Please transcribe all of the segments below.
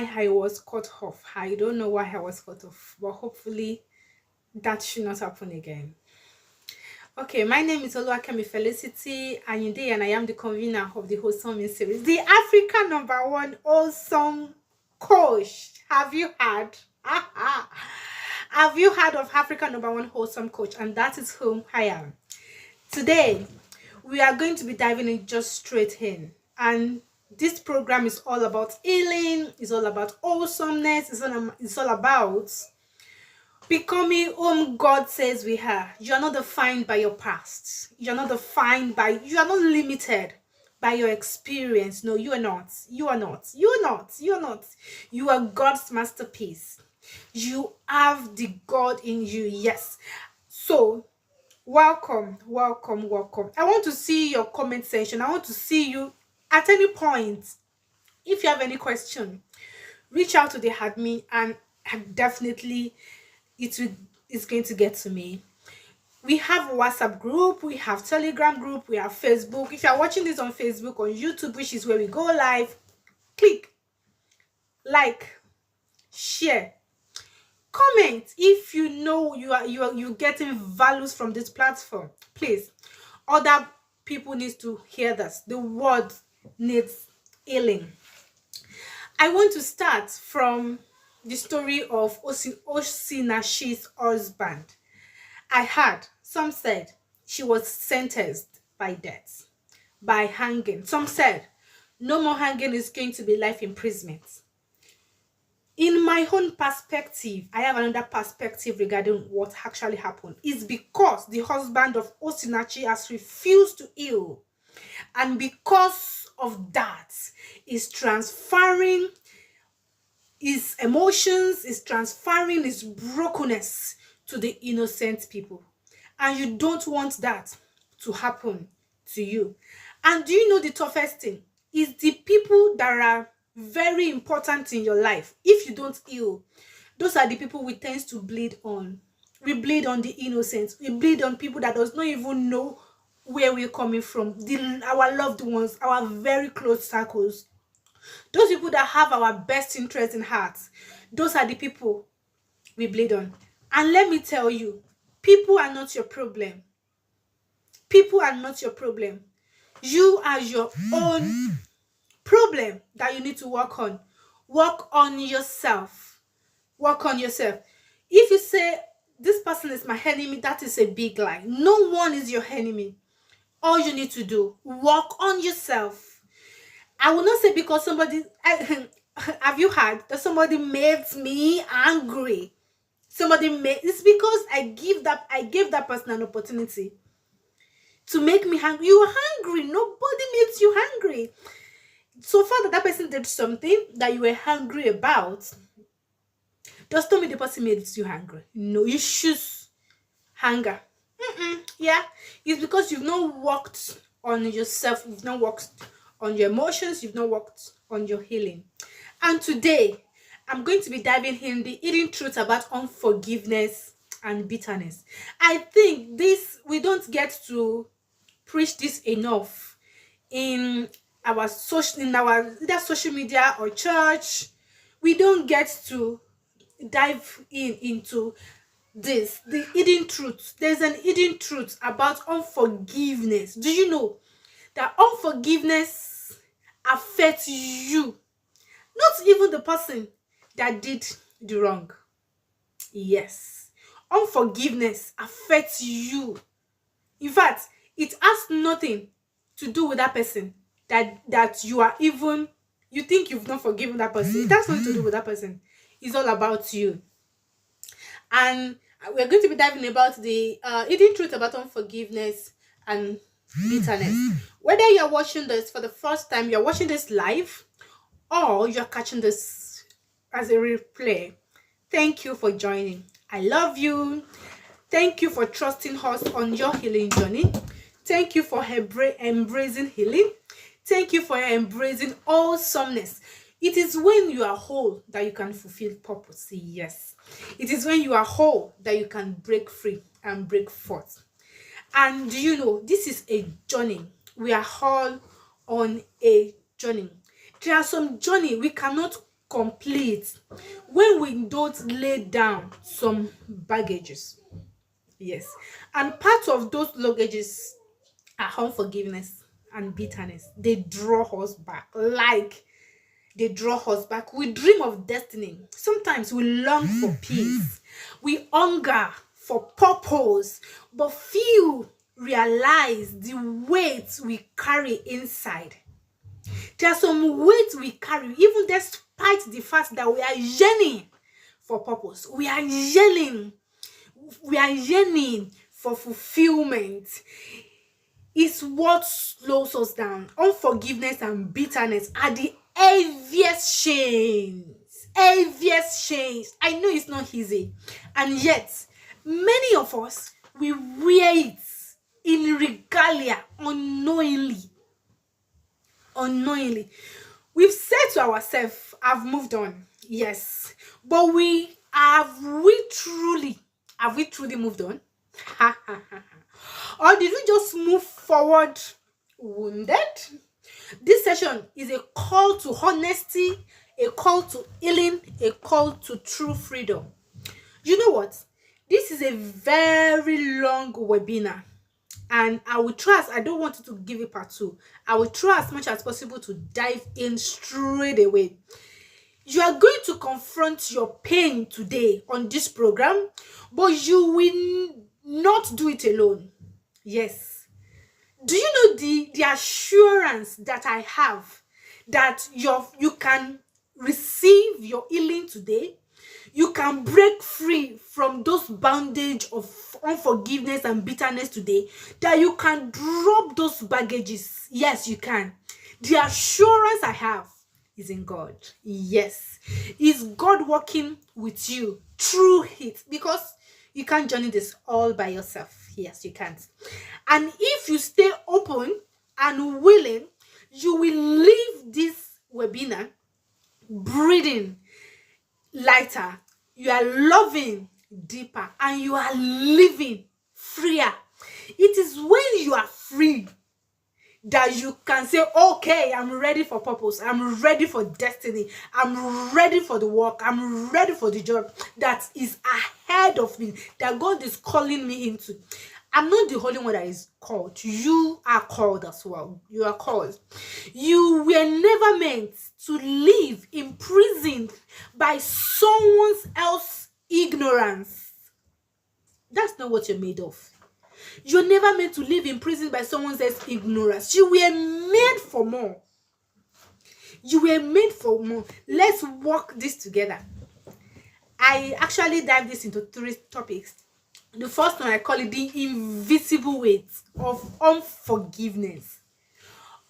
why I was cut off. I don't know why I was cut off, but hopefully that should not happen again. Okay, my name is Oluwakemi Felicity Ayinde, and I am the convener of the Wholesome series, the Africa number one wholesome coach. Have you heard? Have you heard of Africa number one wholesome coach? And that is whom I am. Today, we are going to be diving in just straight in, and this program is all about healing. It's all about awesomeness. It's all about becoming whom God says we are. You are not defined by your past. You are not limited by your experience. No, you are not. You are not. You are not. You are not. You are God's masterpiece. You have the God in you. Yes. So, welcome. I want to see your comment section. I want to see you at any point. If you have any question, reach out to the admin, and definitely it's going to get to me. We have a WhatsApp group, we have Telegram group, we have Facebook. If you are watching this on Facebook or YouTube, which is where we go live, click like, share, comment if you know you're getting values from this platform. Please, other people need to hear this. The world needs healing. I want to start from the story of Osinashi's husband. I heard some said she was sentenced by death, by hanging. Some said no more hanging, is going to be life imprisonment. In my own perspective, I have another perspective regarding what actually happened. It's because the husband of Osinachi has refused to heal, and because of that, is transferring his emotions, is transferring his brokenness to the innocent people. And you don't want that to happen to you. And do you know the toughest thing? Is the people that are very important in your life. If you don't heal, those are the people we tend to bleed on. We bleed on the innocent. We bleed on people that does not even know where we're coming from. Our loved ones, our very close circles. Those people that have our best interest in heart, those are the people we bleed on. And let me tell you, people are not your problem. People are not your problem. You are your own problem that you need to work on. Work on yourself. Work on yourself. If you say, this person is my enemy, that is a big lie. No one is your enemy. All you need to do, work on yourself. I will not say because somebody, have you heard that somebody made me angry? It's because I gave that person an opportunity to make me hungry. You are hungry. Nobody makes you hungry. So far that person did something that you were hungry about, just tell me the person made you hungry. No, you choose hunger. Yeah, it's because you've not worked on yourself. You've not worked on your emotions. You've not worked on your healing. And today, I'm going to be diving in the hidden truth about unforgiveness and bitterness. I think we don't get to preach this enough in our either social media or church. We don't get to dive into this, the hidden truth. There's an hidden truth about unforgiveness. Do you know that unforgiveness affects you, not even the person that did the wrong? Yes, unforgiveness affects you. In fact, it has nothing to do with that person that you think you've not forgiven that person. It has nothing to do with that person. It's all about you. And we're going to be diving about the hidden truth about unforgiveness and bitterness. Whether you're watching this for the first time, you're watching this live, or you're catching this as a replay, thank you for joining. I love you. Thank you for trusting us on your healing journey. Thank you for embracing healing. Thank you for embracing awesomeness. It is when you are whole that you can fulfill purpose. Yes. It is when you are whole that you can break free and break forth. And do you know, this is a journey. We are all on a journey. There are some journey we cannot complete when we don't lay down some baggages. Yes. And part of those luggages are unforgiveness and bitterness. They draw us back. Like they draw us back. We dream of destiny. Sometimes we long for peace. We hunger for purpose, but few realize the weight we carry inside. There are some weight we carry, even despite the fact that we are yearning for purpose. We are yearning for fulfillment. It's what slows us down. Unforgiveness and bitterness are the heaviest chains. Heaviest chains. I know it's not easy. And yet, many of us, we wear it in regalia unknowingly. Unknowingly. We've said to ourselves, I've moved on. Yes. But have we truly moved on? Or did we just move forward wounded? This session is a call to honesty, a call to healing, a call to true freedom. You know what? This is a very long webinar, and I will try, I don't want to give it part 2. I will try as much as possible to dive in straight away. You are going to confront your pain today on this program, but you will not do it alone. Yes. Do you know the assurance that I have that you can receive your healing today? You can break free from those bondage of unforgiveness and bitterness today, that you can drop those baggages. Yes, you can. The assurance I have is in God. Yes. Is God working with you through it? Because you can't journey this all by yourself. Yes, you can't. And if you stay open and willing, you will leave this webinar breathing lighter. You are loving deeper, and you are living freer. It is when you are free that you can say, okay, I'm ready for purpose, I'm ready for destiny, I'm ready for the work, I'm ready for the job that is ahead of me, that God is calling me into. I'm not the only one that is called. You are called as well. You are called. You were never meant to live imprisoned by someone else's ignorance. That's not what you're made of. You're never meant to live in prison by someone else's ignorance. You were made for more. You were made for more. Let's work this together. I actually dive this into 3 topics. The first one, I call it the invisible weight of unforgiveness.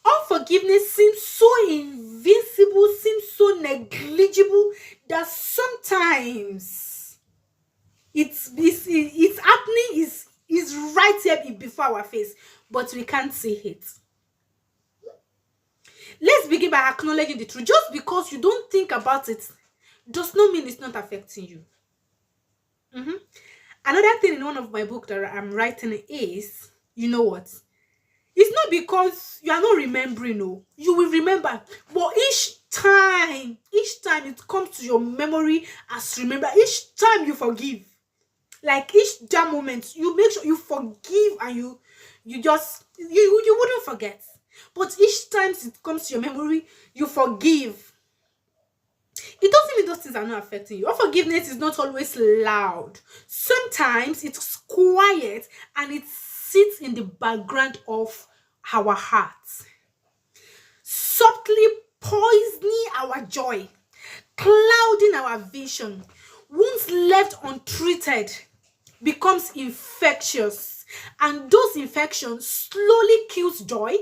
Unforgiveness seems so invincible, seems so negligible, that sometimes it's happening, is right here before our face, but we can't see it. Let's begin by acknowledging the truth. Just because you don't think about it does not mean it's not affecting you. Another thing in one of my books that I'm writing is, you know what? It's not because you are not remembering, no. You will remember. But each time it comes to your memory as remember, each time you forgive. Like each that moment, you make sure you forgive, and you wouldn't forget. But each time it comes to your memory, you forgive. It doesn't mean those things are not affecting you. Unforgiveness is not always loud. Sometimes it's quiet, and it sits in the background of our hearts, subtly poisoning our joy, clouding our vision. Once left untreated, becomes infectious, and those infections slowly kills joy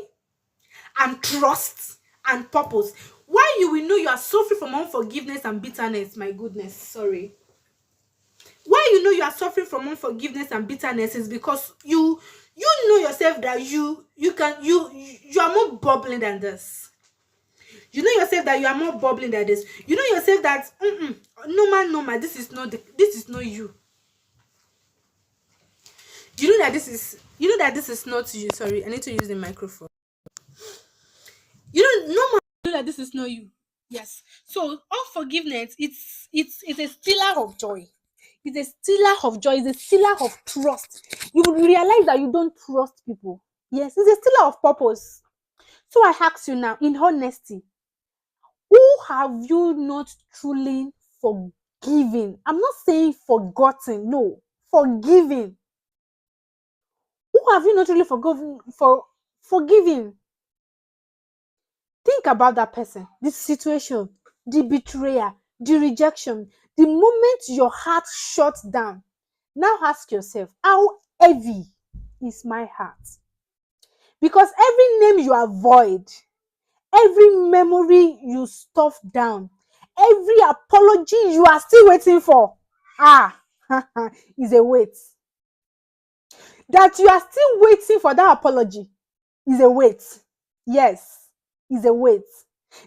and trust and purpose. Why you will know you are suffering from unforgiveness and bitterness, my goodness, sorry. Why you know you are suffering from unforgiveness and bitterness is because you know yourself that you are more bubbling than this. You know yourself that you are more bubbling than this. You know yourself that normal, this is not you. You know that this is not you. Sorry, I need to use the microphone. You know that this is not you. Yes. So unforgiveness, it's a stealer of joy. It's a stealer of joy. It's a stealer of trust. You will realize that you don't trust people. Yes, it's a stealer of purpose. So I ask you now, in honesty, who have you not truly forgiven? I'm not saying forgotten. No, forgiven. Who have you not really forgiven? Think about that person, the situation, the betrayal, the rejection, the moment your heart shuts down. Now ask yourself, how heavy is my heart? Because every name you avoid, every memory you stuff down, every apology you are still waiting for, ah, is a weight. That you are still waiting for that apology is a weight. Yes, is a weight.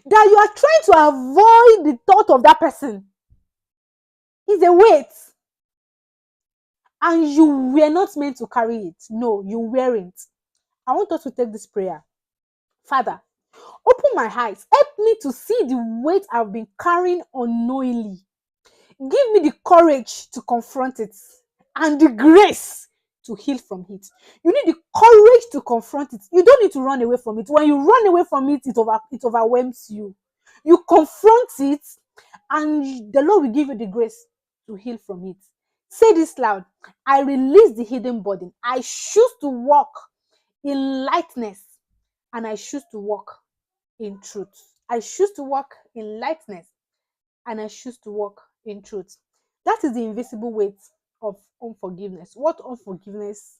That you are trying to avoid the thought of that person is a weight. And you were not meant to carry it. No, you weren't. I want us to take this prayer. Father, open my eyes. Help me to see the weight I've been carrying unknowingly. Give me the courage to confront it and the grace to heal from it. You need the courage to confront it. You don't need to run away from it. When you run away from it, it overwhelms you. You confront it, and the Lord will give you the grace to heal from it. Say this loud. I release the hidden burden. I choose to walk in lightness, and I choose to walk in truth. I choose to walk in lightness, and I choose to walk in truth. That is the invisible weight of unforgiveness. What unforgiveness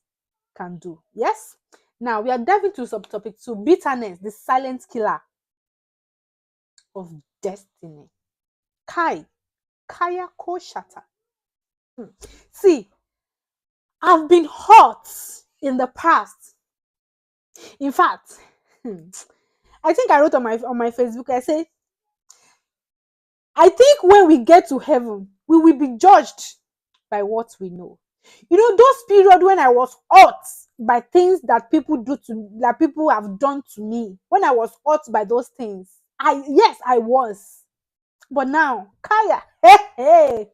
can do. Yes? Now we are diving to subtopic 2, bitterness, the silent killer of destiny. Kaya Koshata. See, I've been hurt in the past. In fact, I think I wrote on my Facebook, I say, I think when we get to heaven, we will be judged by what we know. You know, those periods when I was hurt by things that people have done to me, when I was hurt by those things, yes, I was. But now, Kaya, hey, hey,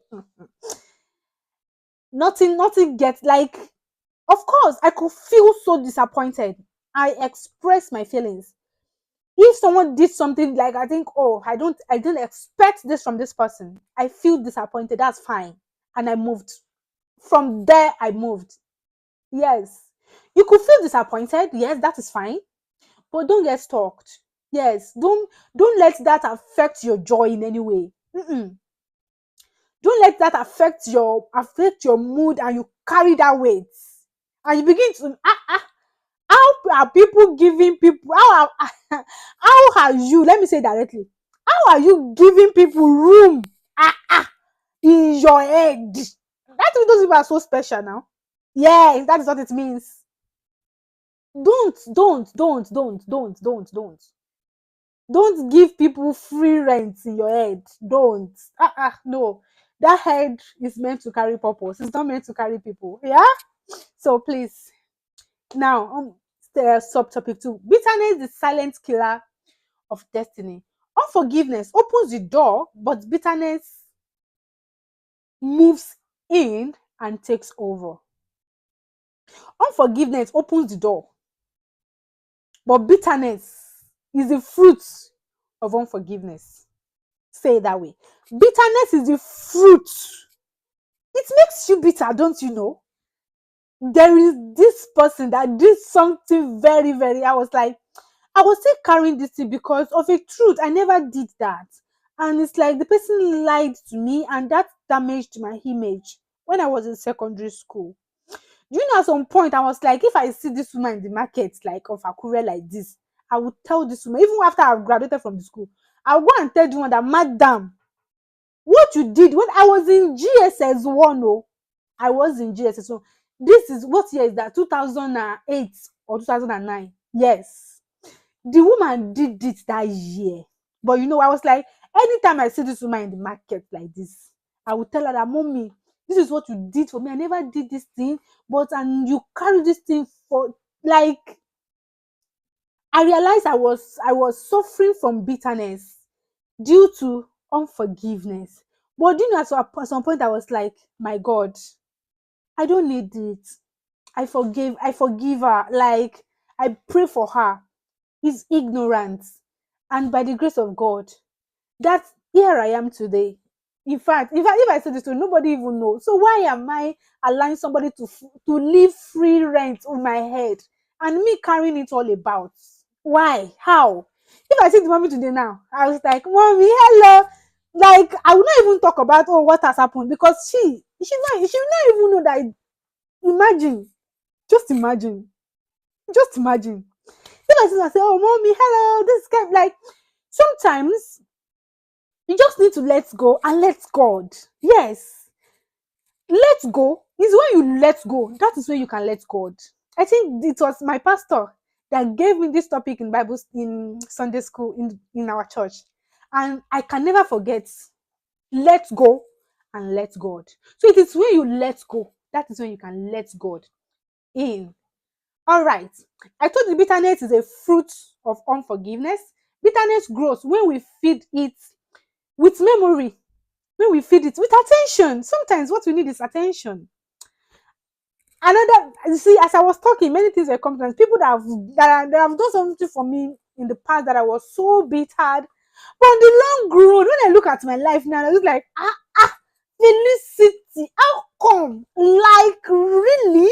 nothing gets like, of course, I could feel so disappointed. I express my feelings. If someone did something like I think, oh, I didn't expect this from this person, I feel disappointed. That's fine. And I moved. From there, I moved. Yes. You could feel disappointed. Yes, that is fine. But don't get stalked. Yes. Don't let that affect your joy in any way. Mm-mm. Don't let that affect your mood and you carry that weight. And you begin to how are people giving people how are you, let me say directly, how are you giving people room in your head? That those people are so special now. Yes, that is what it means. Don't give people free rent in your head. Don't. No, that head is meant to carry purpose. It's not meant to carry people. Yeah. So please, now the subtopic 2, bitterness, the silent killer of destiny. Unforgiveness opens the door, but bitterness moves in and takes over. Unforgiveness opens the door, but bitterness is the fruit of unforgiveness. Say it that way. Bitterness is the fruit. It makes you bitter, don't you know? There is this person that did something very, very. I was still carrying this thing because of a truth. I never did that. And it's like the person lied to me, and that damaged my image when I was in secondary school. You know, at some point, I was like, if I see this woman in the market, like of Akure like this, I would tell this woman, even after I've graduated from the school, I'll go and tell the one that, Madam, what you did when I was in GSS 1, oh, I was in GSS 1. This is, what year is that? 2008 or 2009? Yes. The woman did it that year. But you know, I was like, anytime I see this woman in the market like this, I would tell her that, Mommy, this is what you did for me. I never did this thing, but and you carry this thing for, like, I realized I was suffering from bitterness due to unforgiveness. But you know, at some point I was like, my God, I don't need it. I forgive her. Like, I pray for her. It's ignorance. And by the grace of God, that here I am today. In fact, if I say this to nobody even knows. So why am I allowing somebody to live free rent on my head and me carrying it all about? Why? How? If I see the mommy today now, I was like, Mommy, hello. Like, I will not even talk about what has happened because she will not even know that. Imagine, just imagine, just imagine. If I see and say, oh mommy, hello, this guy, like, sometimes you just need to let go and let God. Yes, let go is when you let go. That is when you can let God. I think it was my pastor that gave me this topic in Bible in Sunday school in our church, and I can never forget. Let go and let God. So it is when you let go, that is when you can let God in. All right. I told you bitterness is a fruit of unforgiveness. Bitterness grows when we feed it with memory, when we feed it with attention. Sometimes what we need is attention. Another, you see, as I was talking, many things were coming. People that have done something for me in the past that I was so bitter. But in the long run, when I look at my life now, I was like, Felicity, how come? Like, really?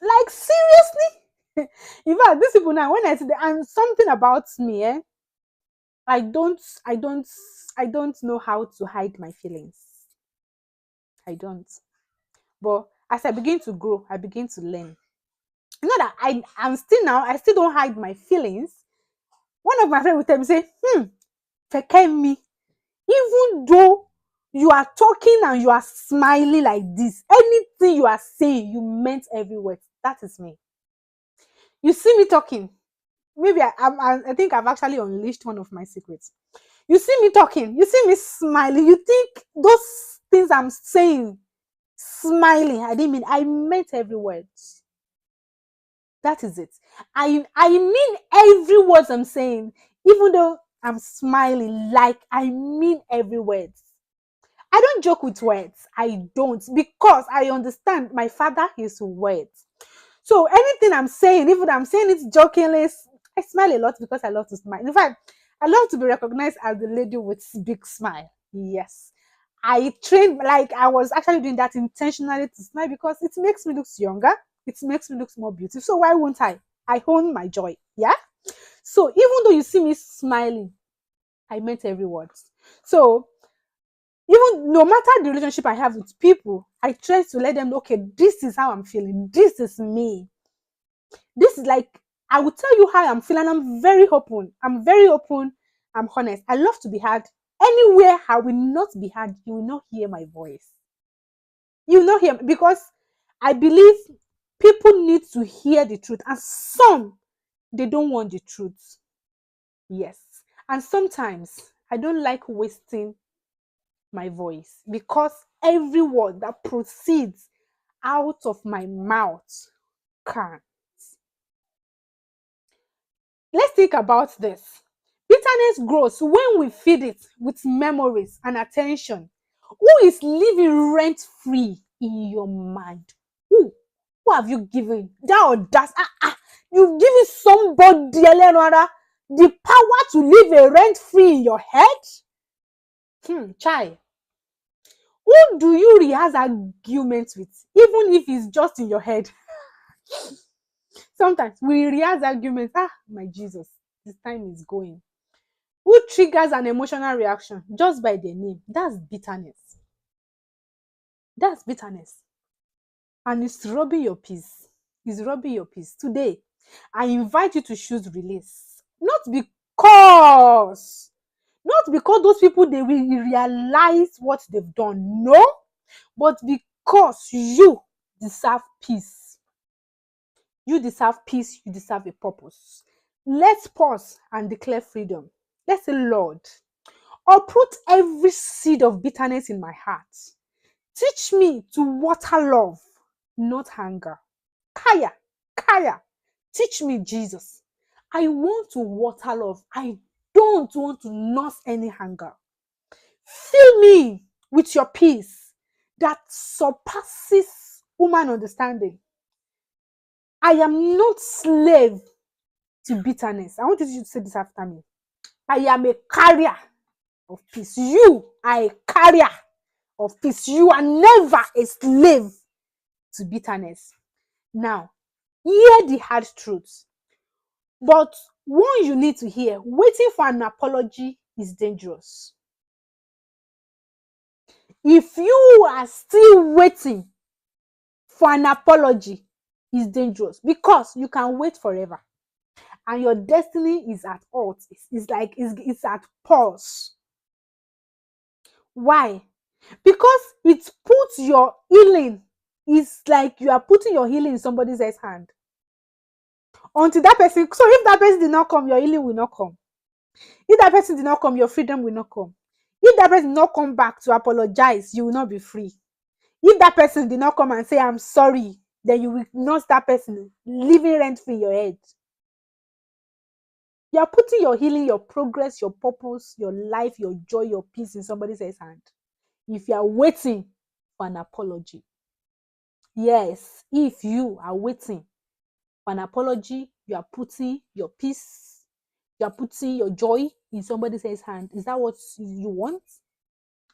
Like, seriously? In fact, these people now, when I see them, and something about me, I don't, I don't, I don't know how to hide my feelings. I don't. But as I begin to grow, I begin to learn. You know that I'm still now, I still don't hide my feelings. One of my friends will tell me, say, forget me. Even though you are talking and you are smiling like this, anything you are saying, you meant every word. That is me. You see me talking. Maybe I think I've actually unleashed one of my secrets. You see me talking, you see me smiling, you think those things I'm saying, smiling, I didn't mean, I meant every word. That is it. I mean every word I'm saying, even though I'm smiling, like I mean every word. I don't joke with words. I don't, because I understand my father is words. So anything I'm saying, even I'm saying it jokingly, I smile a lot because I love to smile. In fact, I love to be recognized as the lady with big smile. Yes. I trained, like I was actually doing that intentionally to smile because it makes me look younger. It makes me look more beautiful. So why won't I? I own my joy. Yeah. So even though you see me smiling, I meant every word. So even no matter the relationship I have with people, I try to let them know, okay, this is how I'm feeling. This is me. This is like, I will tell you how I'm feeling. I'm very open. I'm very open. I'm honest. I love to be heard. Anywhere I will not be heard, you will not hear my voice. You will not hear, because I believe people need to hear the truth, and some, they don't want the truth. Yes. And sometimes I don't like wasting my voice, because every word that proceeds out of my mouth can. Let's think about this. Bitterness grows when we feed it with memories and attention. Who is living rent free in your mind? Who? Who have you given that audacity? You've given somebody, Eleanor, the power to live a rent free in your head? Chai. Who do you rehearse arguments with, even if it's just in your head? Sometimes we rehearse arguments. My Jesus, this time is going. Who triggers an emotional reaction just by their name? That's bitterness. That's bitterness. And it's robbing your peace. It's robbing your peace. Today, I invite you to choose release. Not because those people, they will realize what they've done. No, but because you deserve peace. You deserve peace. You deserve a purpose. Let's pause and declare freedom. Let's say, Lord, uproot every seed of bitterness in my heart. Teach me to water love, not anger. Kaya, Kaya, teach me, Jesus. I want to water love. I don't want to nurse any anger. Fill me with your peace that surpasses human understanding. I am not slave to bitterness. I want you to say this after me. I am a carrier of peace. You are a carrier of peace. You are never a slave to bitterness. Now, hear the hard truth. But one you need to hear, waiting for an apology is dangerous. If you are still waiting for an apology, is dangerous because you can wait forever and your destiny is at halt. It's at pause. Why? Because it puts your healing, it's like you are putting your healing in somebody else's hand. Until that person, so if that person did not come, your healing will not come. If that person did not come, your freedom will not come. If that person did not come back to apologize, you will not be free. If that person did not come and say, I'm sorry, then you will not that person living rent free in your head. You are putting your healing, your progress, your purpose, your life, your joy, your peace in somebody else's hand. If you are waiting for an apology, yes, if you are waiting for an apology, you are putting your peace, you are putting your joy in somebody else's hand. Is that what you want?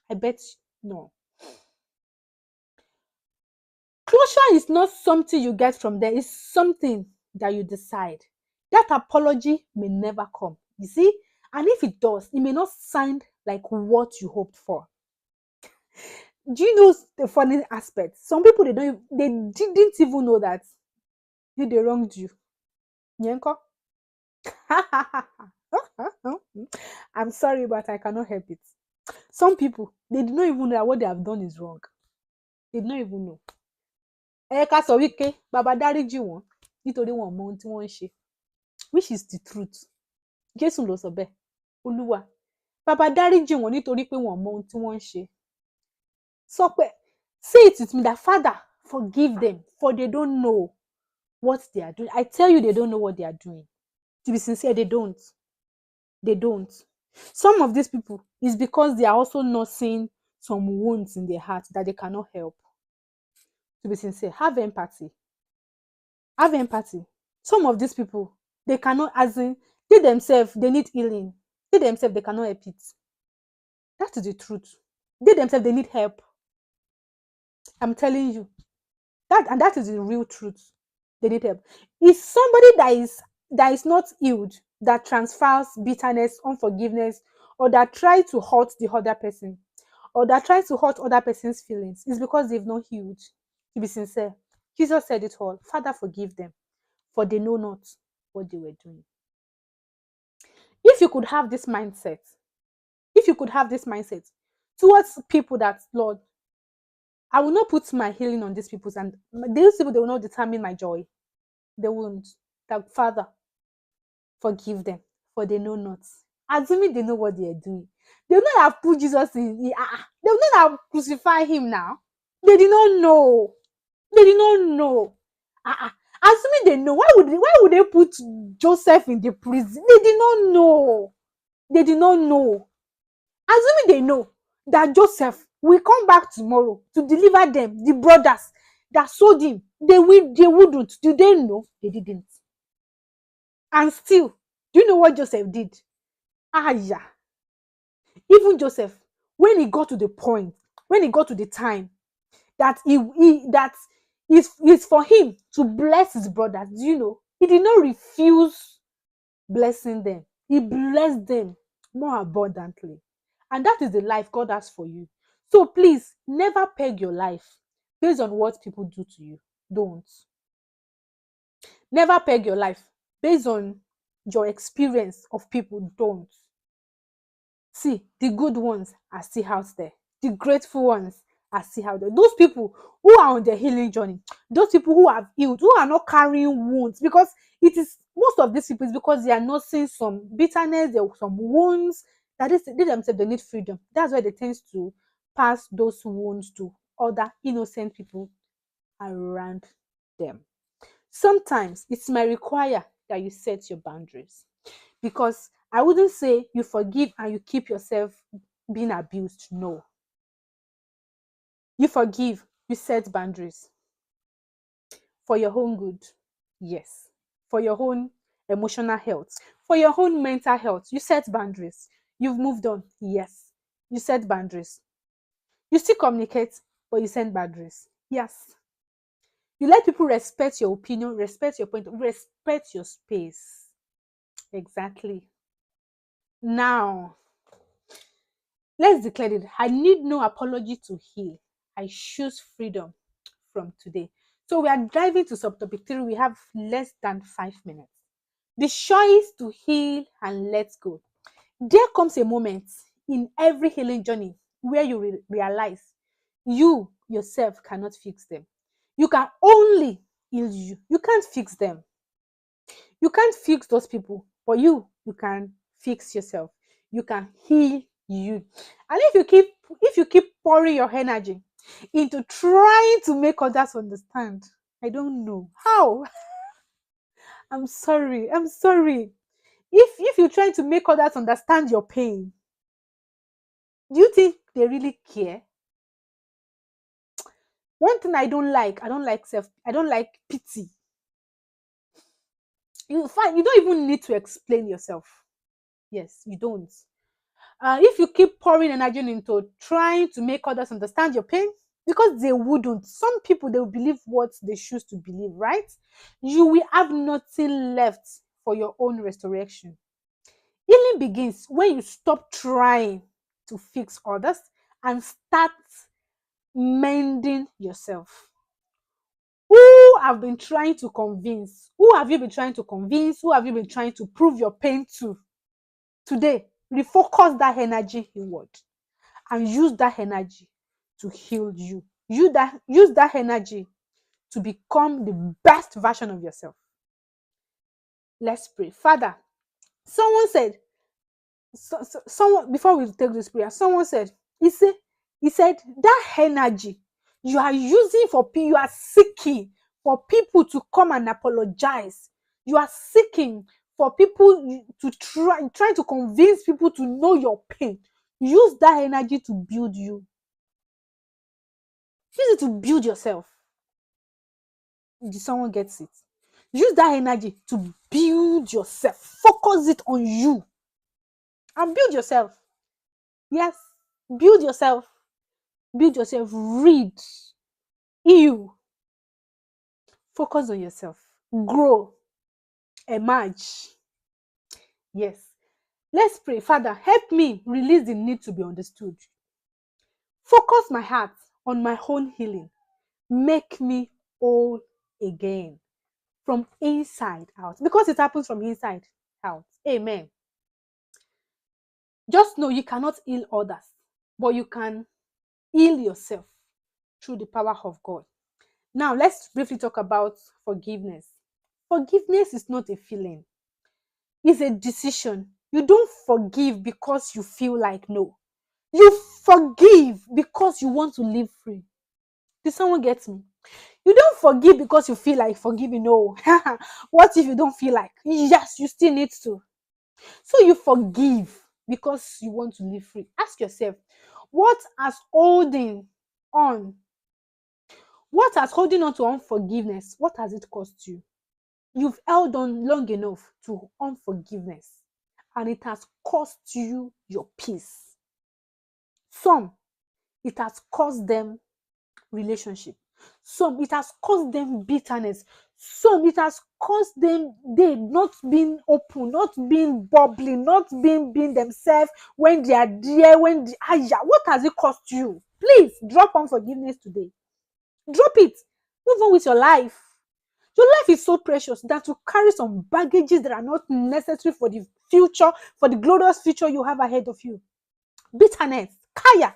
I bet no. Closure is not something you get from there, it's something that you decide. That apology may never come, you see? And if it does, it may not sound like what you hoped for. Do you know the funny aspect? Some people they didn't even know that they wronged you. Nyenko? I'm sorry, but I cannot help it. Some people they did not even know that what they have done is wrong. They did not even know. Ẹ ká sọ wípé bàbá dáríjì wọ́n nítorí wọn mọ ohun tí wọ́n ń ṣe, which is the truth. Jésù ló sọ bẹ́ẹ̀. Olúwa bàbá dáríjì wọ́n nítorí pé wọn mọ ohun tí wọ́n ń ṣe. Sọ pé say it with me that Father forgive them for they don't know what they are doing. I tell you they don't know what they are doing. To be sincere, they don't. They don't. Some of these people is because they are also nursing some wounds in their heart that they cannot help. To be sincere, have empathy. Have empathy. Some of these people, they cannot, as in, they themselves, they need healing. They themselves, they cannot help it. That is the truth. They themselves, they need help. I'm telling you. That is the real truth. They need help. It's somebody that is not healed, that transfers bitterness, unforgiveness, or that tries to hurt the other person, or that tries to hurt other person's feelings. It's because they've not healed. To be sincere, Jesus said it all. Father, forgive them, for they know not what they were doing. If you could have this mindset, towards people that, Lord, I will not put my healing on these people, and these people, they will not determine my joy. They won't. That Father, forgive them, for they know not. Assuming they know what they are doing. They will not have put Jesus in. They will not have crucified him now. They did not know. They did not know. Assuming they know, why would they put Joseph in the prison? They did not know. They did not know. Assuming they know that Joseph will come back tomorrow to deliver them, the brothers that sold him, they wouldn't. Do they know? They didn't. And still, do you know what Joseph did? Yeah. Even Joseph, when he got to the point, when he got to the time that that is for him to bless his brothers, do you know? He did not refuse blessing them. He blessed them more abundantly. And that is the life God has for you. So please, never peg your life based on what people do to you. Don't. Never peg your life based on your experience of people. Don't. See, the good ones are still out there. The grateful ones are still out there. Those people who are on their healing journey, those people who have healed, who are not carrying wounds, because it is most of these people is because they are not seeing some bitterness, there are some wounds that they themselves they need freedom. That's why they tend to pass those wounds to other innocent people around them. Sometimes it might require that you set your boundaries, because I wouldn't say you forgive and you keep yourself being abused. No. You forgive, you set boundaries for your own good. Yes. For your own emotional health, for your own mental health. You set boundaries. You've moved on. Yes. You set boundaries. You still communicate, but you set boundaries. Yes. You let people respect your opinion, respect your point, respect your space. Exactly. Now, let's declare it. I need no apology to heal. I choose freedom from today. So we are driving to subtopic 3. We have less than 5 minutes. The choice to heal and let go. There comes a moment in every healing journey where you realize you yourself cannot fix them. You can only heal you. You can't fix them. You can't fix those people, but you can fix yourself. You can heal you. And if you keep pouring your energy into trying to make others understand, I don't know how. I'm sorry. I'm sorry. If you're trying to make others understand your pain, do you think they really care? One thing I don't like pity. You don't even need to explain yourself. Yes, you don't. If you keep pouring energy into trying to make others understand your pain, because they wouldn't. Some people, they will believe what they choose to believe, right? You will have nothing left for your own restoration. Healing begins when you stop trying to fix others and start mending yourself. Who have been trying to convince? Who have you been trying to convince? Who have you been trying to prove your pain to? Today, refocus that energy inward and use that energy to heal you. Use that energy to become the best version of yourself. Let's pray. Father, someone said, someone before we take this prayer, someone said, he said, he said that energy you are using for people, you are seeking for people to come and apologize. You are seeking for people to try to convince people to know your pain. Use that energy to build you. Use it to build yourself. Someone gets it. Use that energy to build yourself. Focus it on you and build yourself. Yes, build yourself. Build yourself. Read. Heal. Focus on yourself. Grow. Emerge. Yes. Let's pray. Father, help me release the need to be understood. Focus my heart on my own healing. Make me whole again from inside out. Because it happens from inside out. Amen. Just know you cannot heal others, but you can heal yourself through the power of God. Now, let's briefly talk about forgiveness. Forgiveness is not a feeling, it's a decision. You don't forgive because you feel like no. You forgive because you want to live free. Did someone get me? You don't forgive because you feel like forgiving. No. What if you don't feel like? Yes, you still need to. So you forgive because you want to live free. Ask yourself, what has holding on? What has holding on to unforgiveness? What has it cost you? You've held on long enough to unforgiveness, and it has cost you your peace. Some, it has cost them relationship. Some, it has caused them bitterness. Some, it has caused them they not being open, not being bubbly, not being themselves when they are there, when the what has it cost you? Please drop unforgiveness today. Drop it. Move on with your life. Your life is so precious that you carry some baggages that are not necessary for the future, for the glorious future you have ahead of you. Bitterness, kaya,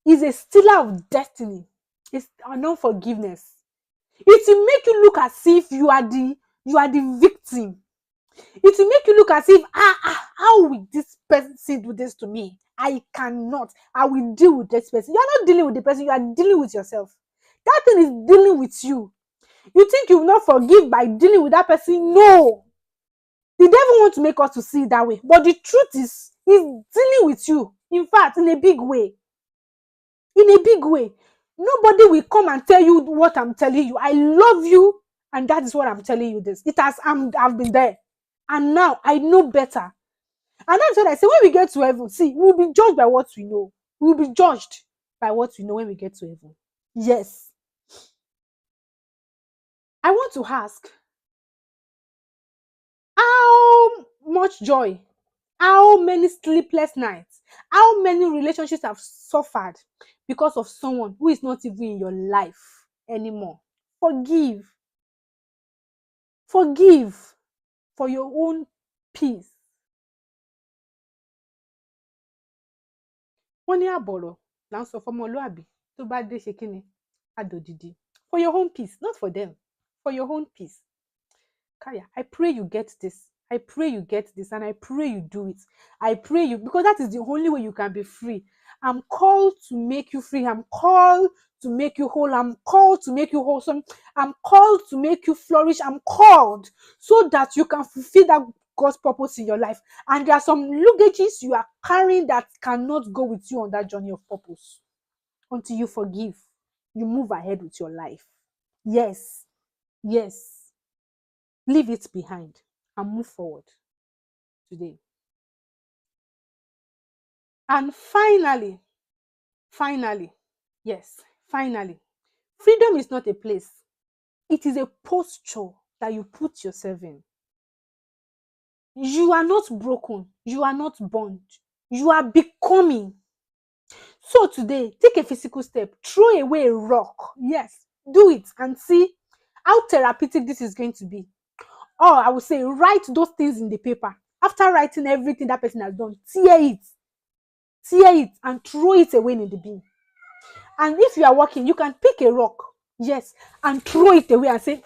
is a stealer of destiny. It's an unforgiveness. It will make you look as if you are the victim. It will make you look as if how will this person do this to me? I cannot. I will deal with this person. You are not dealing with the person, you are dealing with yourself. That thing is dealing with you. You think you will not forgive by dealing with that person? No. The devil wants to make us to see it that way. But the truth is, he's dealing with you. In fact, in a big way. In a big way. Nobody will come and tell you what I'm telling you. I love you, and that is what I'm telling you this. I've been there. And now I know better. And that's what I say. When we get to heaven, see, we'll be judged by what we know. We'll be judged by what we know when we get to heaven. Yes. I want to ask, how much joy, how many sleepless nights, how many relationships have suffered because of someone who is not even in your life anymore? Forgive. Forgive for your own peace. Wọ́n ní àbọ̀rọ̀ là ń sọ fọmọlúàbí tó bá dé ṣe kí ni? Adòdìdí. For your own peace, not for them. For your own peace. Kaya, I pray you get this. I pray you get this, and I pray you do it. I pray you, because that is the only way you can be free. I'm called to make you free. I'm called to make you whole. I'm called to make you wholesome. I'm called to make you flourish. I'm called so that you can fulfill that God's purpose in your life. And there are some luggages you are carrying that cannot go with you on that journey of purpose until you forgive. You move ahead with your life. Yes. Yes. Leave it behind and move forward today. And finally, yes, finally, freedom is not a place. It is a posture that you put yourself in. You are not broken. You are not bound. You are becoming. So today, take a physical step. Throw away a rock. Yes, do it and see how therapeutic this is going to be. Or I would say, write those things in the paper. After writing everything that person has done, tear it and throw it away in the bin. And if you are working, you can pick a rock, yes, and throw it away and say,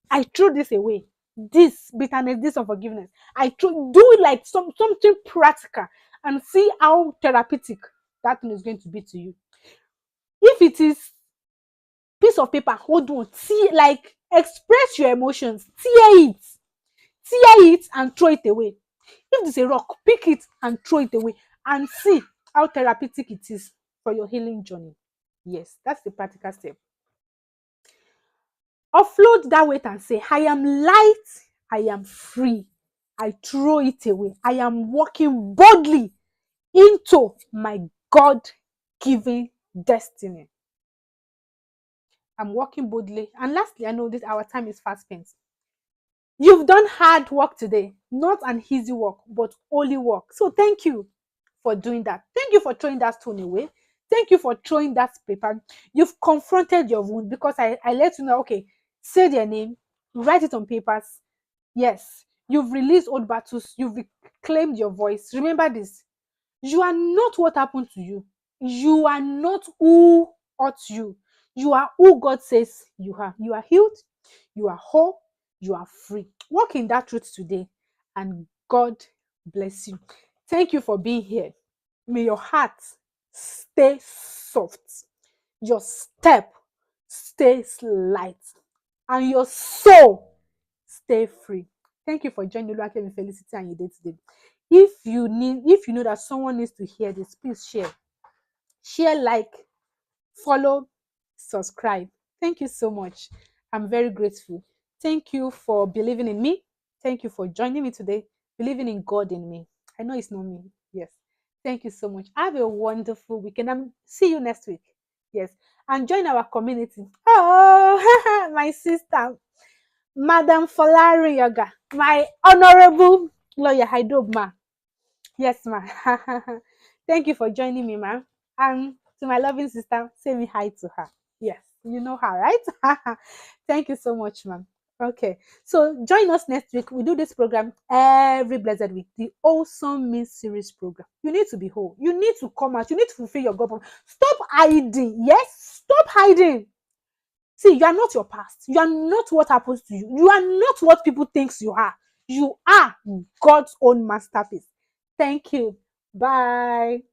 I threw this away. This bitterness, this unforgiveness. Do it like something practical and see how therapeutic that thing is going to be to you. If it is piece of paper, hold on, like express your emotions, tear it and throw it away. If it's a rock, pick it and throw it away and see how therapeutic it is for your healing journey. Yes, that's the practical step. Offload that weight and say, I am light, I am free. I throw it away. I am walking boldly into my God-given destiny. I'm walking boldly. And lastly, I know this our time is fast spent. You've done hard work today, not an easy work, but holy work. So thank you for doing that. Thank you for throwing that stone away. Thank you for throwing that paper. You've confronted your wound because I let you know, okay, say their name, write it on papers. Yes, you've released old battles. You've reclaimed your voice. Remember this. You are not what happened to you. You are not who hurt you. You are who God says you are. You are healed. You are whole. You are free. Walk in that truth today, and God bless you. Thank you for being here. May your heart stay soft, your step stays light, and your soul stay free. Thank you for joining Oluwakemi Felicity and your day today. If you know that someone needs to hear this, please share, like, follow, subscribe. Thank you so much. I'm very grateful. Thank you for believing in me. Thank you for joining me today, believing in God in me. I know it's not me. Yes. Thank you so much. Have a wonderful weekend. See you next week. Yes. And join our community. Oh, my sister, Madam Folari Yoga, my honorable lawyer, Ma. Yes, ma. Thank you for joining me, ma. And to my loving sister, say me hi to her. Yes, you know her, right? Thank you so much, ma'am. Okay, so join us next week. We do this program every blessed week, the Awesome Means Series program. You need to be whole. You need to come out. You need to fulfill your God. Stop hiding. Yes, stop hiding. See, you are not your past. You are not what happens to you. You are not what people think you are. You are God's own masterpiece. Thank you. Bye.